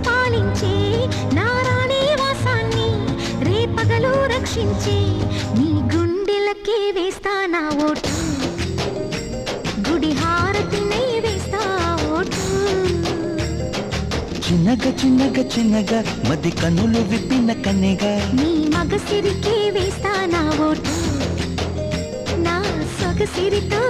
పాలించే నారాణి వాసాన్ని రేపగలు రక్షించే నీ గుండెలకే వేస్తా నా ఓటు గుడి హారతినై వేస్తా ఓటు చిన్నగా చిన్నగా చిన్నగా మది కన్నులు విప్పిన కన్నెగా నీ మగసిరికే వేస్తా నా ఓటు నా సొగసిరితో